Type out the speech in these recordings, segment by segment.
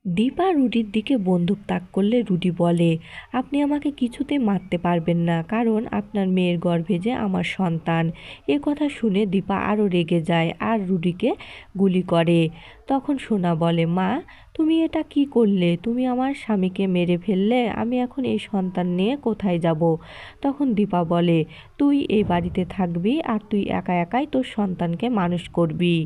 দীপা রুডির দিকে বন্দুক তাক করলে রুডি বলে, আপনি আমাকে কিছুতে মারতে পারবেন না, কারণ আপনার মেয়ের গর্ভে যে আমার সন্তান। এ কথা শুনে দীপা আরও রেগে যায় আর রুডিকে গুলি করে। তখন সোনা বলে, মা তুমি এটা কি করলে? তুমি আমার স্বামীকে মেরে ফেললে, আমি এখন এই সন্তান নিয়ে কোথায় যাব? তখন দীপা বলে, তুই এই বাড়িতে থাকবি আর তুই একা একাই তোর সন্তানকে মানুষ করবি।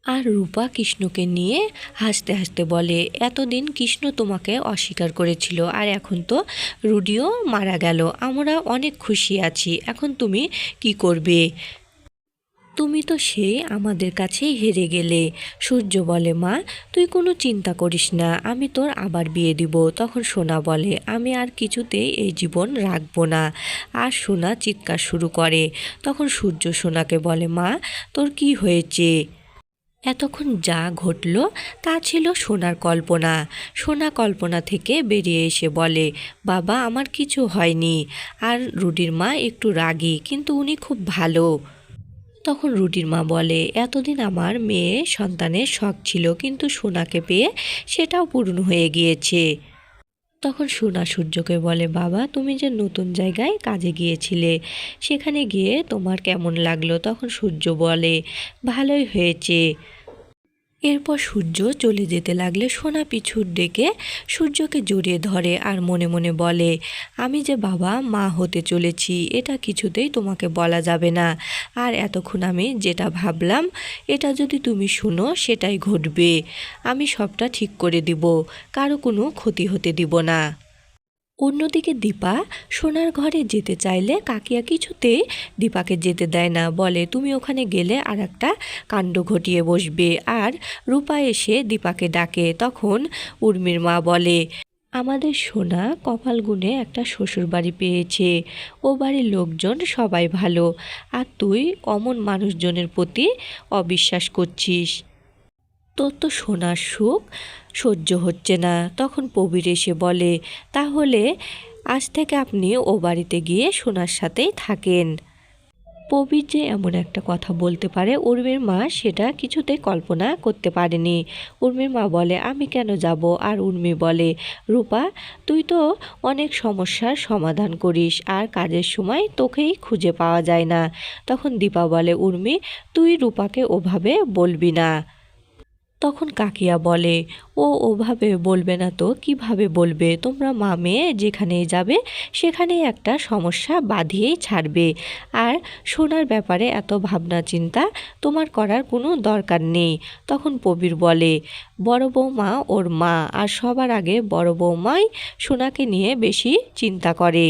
আর রূপা কৃষ্ণকে নিয়ে হাসতে হাসতে বলে, এতদিন কৃষ্ণ তোমাকে অস্বীকার করেছিল, আর এখন তো রুডিও মারা গেল, আমরা অনেক খুশি আছি। এখন তুমি কি করবে? তুমি তো সে আমাদের কাছেই হেরে গেলে। সূর্য বলে, মা তুই কোনো চিন্তা করিস না, আমি তোর আবার বিয়ে দিব। তখন সোনা বলে, আমি আর কিছুতেই এই জীবন রাখবো না। আর সোনা চিৎকার শুরু করে। তখন সূর্য সোনাকে বলে, মা তোর কি হয়েছে? এতক্ষণ যা ঘটল তা ছিল সোনার কল্পনা। সোনা কল্পনা থেকে বেরিয়ে এসে বলে, বাবা আমার কিছু হয়নি। আর রুডির মা একটু রাগী, কিন্তু উনি খুব ভালো। তখন রুডির মা বলে, এতদিন আমার মেয়ে সন্তানের শখ ছিল, কিন্তু সোনাকে পেয়ে সেটাও পূর্ণ হয়ে গিয়েছে। তখন সোনা সূর্যকে বলে, বাবা তুমি যে নতুন জায়গায় কাজে গিয়েছিলে, সেখানে গিয়ে তোমার কেমন লাগলো? তখন সূর্য বলে, ভালোই হয়েছে। এরপর সূর্য চলে যেতে লাগলে সোনা পিছু ডেকে সূর্যকে জড়িয়ে ধরে আর মনে মনে বলে, আমি যে বাবা মা হতে চলেছি, এটা কিছুতেই তোমাকে বলা যাবে না। আর এতক্ষণ আমি যেটা ভাবলাম, এটা যদি তুমি শুনো সেটাই ঘটবে। আমি সবটা ঠিক করে দিব, কারো কোনো ক্ষতি হতে দিব না। অন্যদিকে দীপা সোনার ঘরে যেতে চাইলে কাকিয়া কিছুতেই দীপাকে যেতে দেয় না, বলে, তুমি ওখানে গেলে আর একটা কাণ্ড ঘটিয়ে বসবে। আর রূপা এসে দীপাকে ডাকে। তখন উর্মির মা বলে, আমাদের সোনা কপাল গুনে একটা শ্বশুর বাড়ি পেয়েছে, ও বাড়ির লোকজন সবাই ভালো, আর তুই অমন মানুষজনের প্রতি অবিশ্বাস করছিস। তোর তো সোনার সুখ সহ্য হচ্ছে না। তখন প্রবীর এসে বলে, তাহলে আজ থেকে আপনি ও বাড়িতে গিয়ে সোনার সাথেই থাকেন। প্রবীর যে এমন একটা কথা বলতে পারে উর্মির মা সেটা কিছুতেই কল্পনা করতে পারেনি। উর্মির মা বলে, আমি কেন যাব? আর উর্মি বলে, রূপা তুই তো অনেক সমস্যার সমাধান করিস, আর কাজের সময় তোকেই খুঁজে পাওয়া যায় না। তখন দীপা বলে, উর্মি তুই রূপাকে ওভাবে বলবি না। তখন কাকিয়া বলে, ও ওভাবে বলবে না তো কিভাবে বলবে? তোমরা মা মেয়ে যেখানেই যাবে সেখানেই একটা সমস্যা বাঁধিয়েই ছাড়বে। আর সোনার ব্যাপারে এত ভাবনা চিন্তা তোমার করার কোনো দরকার নেই। তখন প্রবীর বলে, বড় বৌমা ওর মা, আর সবার আগে বড় বৌমাই সোনাকে নিয়ে বেশি চিন্তা করে।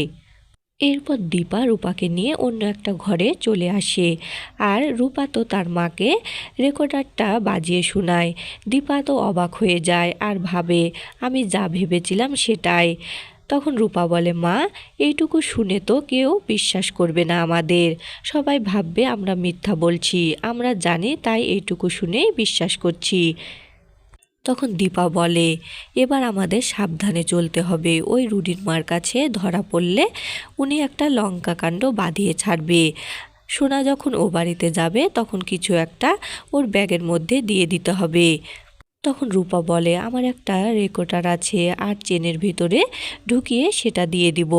এরপর দীপা রূপাকে নিয়ে অন্য একটা ঘরে চলে আসে। আর রূপা তো তার মাকে রেকর্ডারটা বাজিয়ে শোনায়। দীপা তো অবাক হয়ে যায় আর ভাবে, আমি যা ভেবেছিলাম সেটাই। তখন রূপা বলে, মা এইটুকু শুনে তো কেউ বিশ্বাস করবে না আমাদের, সবাই ভাববে আমরা মিথ্যা বলছি। আমরা জানি, তাই এইটুকু শুনেই বিশ্বাস করছি। তখন দীপা বলে, এবার আমাদের সাবধানে চলতে হবে, ওই রুডির মার কাছে ধরা পড়লে উনি একটা লঙ্কা কাণ্ড বাঁধিয়ে ছাড়বে। সোনা যখন ও বাড়িতে যাবে তখন কিছু একটা ওর ব্যাগের মধ্যে দিয়ে দিতে হবে। তখন রূপা বলে, আমার একটা রেকর্ডার আছে, আর চেনের ভিতরে ঢুকিয়ে সেটা দিয়ে দিব।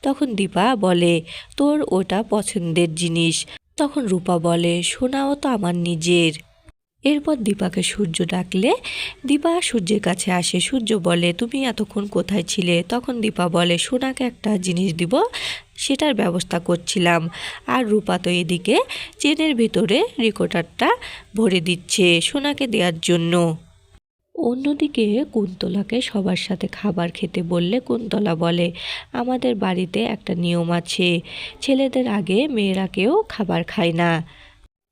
তখন দীপা বলে, তোর ওটা পছন্দের জিনিস। তখন রূপা বলে, সোনাও তো আমার নিজের। এরপর দীপাকে সূর্য ডাকলে দীপা সূর্যের কাছে আসে। সূর্য বলে, তুমি এতক্ষণ কোথায় ছিলে? তখন দীপা বলে, সোনাকে একটা জিনিস দিব, সেটার ব্যবস্থা করছিলাম। আর রূপা তো এদিকে চেনের ভিতরে রেকর্ডারটা ভরে দিচ্ছে সোনাকে দেওয়ার জন্য। অন্যদিকে কুন্তলাকে সবার সাথে খাবার খেতে বললে কুন্তলা বলে, আমাদের বাড়িতে একটা নিয়ম আছে, ছেলেদের আগে মেয়েরা কেউ খাবার খায় না।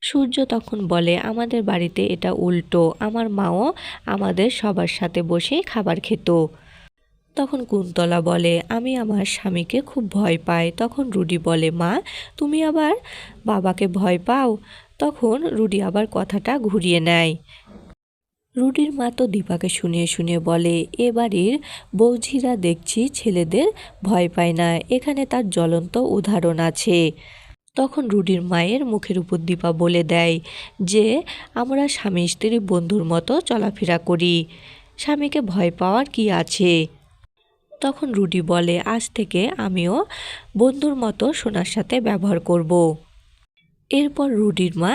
সূর্য তখন বলে, আমাদের বাড়িতে এটা উল্টো, আমার মাও আমাদের সবার সাথে বসে খাবার খেত। তখন কুন্তলা বলে, আমি আমার স্বামীকে খুব ভয় পাই। তখন রুডি বলে, মা তুমি আবার বাবাকে ভয় পাও? তখন রুডি আবার কথাটা ঘুরিয়ে নেয়। রুডির মা তো দীপাকে শুনিয়ে শুনিয়ে বলে, এ বাড়ির বৌঝিরা দেখছি ছেলেদের ভয় পায় না, এখানে তার জ্বলন্ত উদাহরণ আছে। তখন রুডির মায়ের মুখের উপর দীপা বলে দেয় যে, আমরা স্বামী স্ত্রী বন্ধুর মতো চলাফেরা করি। স্বামীকে ভয় পাওয়ার কি আছে। তখন রুডি বলে, আজ থেকে আমিও বন্ধুর মতো সোনার সাথে ব্যবহার করব। এরপর রুডির মা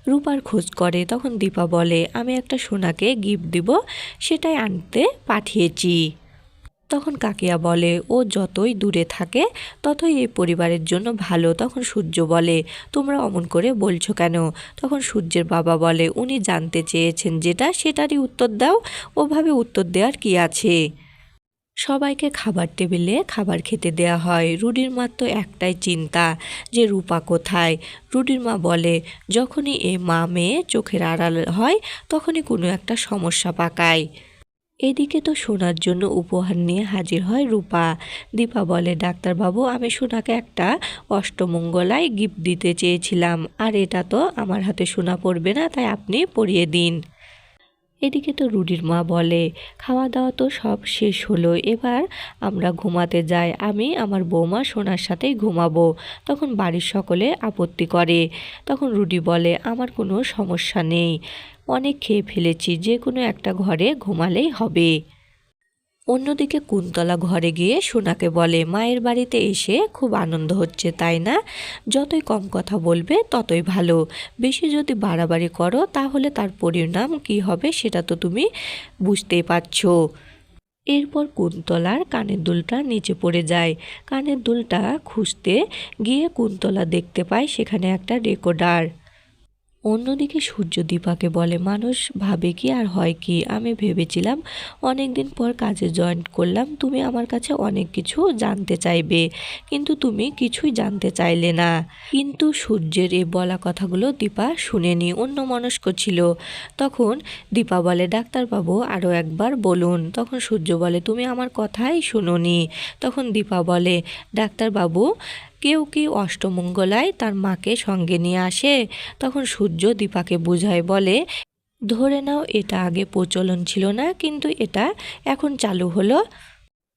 রূপার খোঁজ করে। তখন দীপা বলে, আমি একটা সোনাকে গিফট দিব, সেটাই আনতে পাঠিয়েছি। তখন কাকিয়া বলে, ও যতই দূরে থাকে ততই এই পরিবারের জন্য ভালো। তখন সূর্য বলে, তোমরা অমন করে বলছো কেন? তখন সূর্যের বাবা বলে, উনি জানতে চেয়েছেন যেটা সেটারই উত্তর দাও, ওভাবে উত্তর দেওয়ার কি আছে। সবাইকে খাবার টেবিলে খাবার খেতে দেয়া হয়। রুডির মার তো একটাই চিন্তা যে রূপা কোথায়। রুডির মা বলে, যখনই এ মা মেয়ে চোখের আড়াল হয় তখনই কোনো একটা সমস্যা পাকায়। এদিকে তো সোনার জন্য উপহার নিয়ে হাজির হয় রূপা। দীপা বলে, ডাক্তারবাবু, আমি সোনাকে একটা অষ্টমঙ্গলায় গিফট দিতে চেয়েছিলাম, আর এটা তো আমার হাতে সোনা পড়বে না, তাই আপনি পরিয়ে দিন। এদিকে তো রুডির মা বলে, খাওয়া দাওয়া তো সব শেষ হলো, এবার আমরা ঘুমাতে যাই, আমি আমার বৌমা সোনার সাথেই ঘুমাবো। তখন বাড়ির সকলে আপত্তি করে। তখন রুডি বলে, আমার কোনো সমস্যা নেই, অনেক খেয়ে ফেলেছি, যে কোনো একটা ঘরে ঘুমালেই হবে। অন্যদিকে কুন্তলা ঘরে গিয়ে সোনাকে বলে, মায়ের বাড়িতে এসে খুব আনন্দ হচ্ছে তাই না? যতই কম কথা বলবে ততই ভালো, বেশি যদি বাড়াবাড়ি করো তাহলে তার পরিণাম কি হবে সেটা তো তুমি বুঝতেই পারছো। এরপর কুন্তলার কানের দুলটা নিচে পড়ে যায়। কানের দুলটা খুঁজতে গিয়ে কুন্তলা দেখতে পায় সেখানে একটা রেকর্ডার। অন্যদিকে সূর্য দীপাকে বলে, মানুষ ভাবে কি আর হয় কি, আমি ভেবেছিলাম অনেক দিন পর কাজে জয়েন করলাম, তুমি আমার কাছে অনেক কিছু জানতে চাইবে, কিন্তু তুমি কিছুই জানতে চাইলে না। কিন্তু সূর্যের এই বলা কথাগুলো দীপা শুনেনি, অন্যমনস্ক ছিল। তখন দীপা বলে, ডাক্তারবাবু আরও একবার বলুন। তখন সূর্য বলে, তুমি আমার কথাই শুনোনি। তখন দীপা বলে, ডাক্তারবাবু, কেউ কি অষ্টমঙ্গলায় তার মাকে সঙ্গে নিয়ে আসে? তখন সূর্য দীপাকে বোঝায়, বলে, ধরে নাও এটা আগে প্রচলন ছিল না, কিন্তু এটা এখন চালু হলো।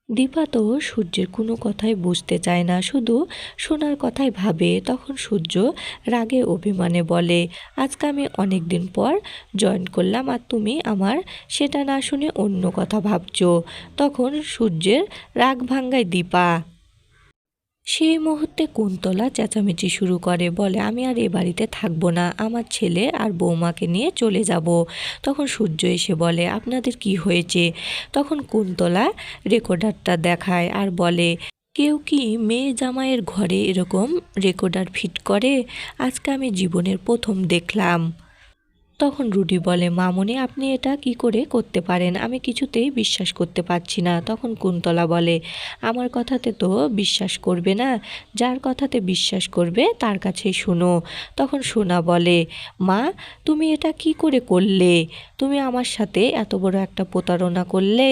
দীপা তো সূর্যের কোনো কথাই বুঝতে চায় না, শুধু সোনার কথাই ভাবে। তখন সূর্য রাগে অভিমানে বলে, আজকে আমি অনেক দিন পর জয়েন করলাম, আর তুমি আমার সেটা না শুনে অন্য কথা ভাবছো। তখন সূর্যের রাগ ভাঙ্গায় দীপা। সেই মুহূর্তে কুন্তলা চেঁচামেচি শুরু করে, বলে, আমি আর এ বাড়িতে থাকবো না, আমার ছেলে আর বৌমাকে নিয়ে চলে যাব। তখন সূর্য এসে বলে, আপনাদের কি হয়েছে? তখন কুন্তলা রেকর্ডারটা দেখায় আর বলে, কেউ কি মেয়ে জামাইয়ের ঘরে এরকম রেকর্ডার ফিট করে? আজকে আমি জীবনের প্রথম দেখলাম। তখন রুডি বলে, মামুনি, আপনি এটা কি করে করতে পারেন? আমি কিছুতেই বিশ্বাস করতে পারছি না। তখন কুন্তলা বলে, আমার কথাতে তো বিশ্বাস করবে না, যার কথাতে বিশ্বাস করবে তার কাছেই শোনো। তখন সোনা বলে, মা, তুমি এটা কি করে করলে? তুমি আমার সাথে এত বড় একটা প্রতারণা করলে।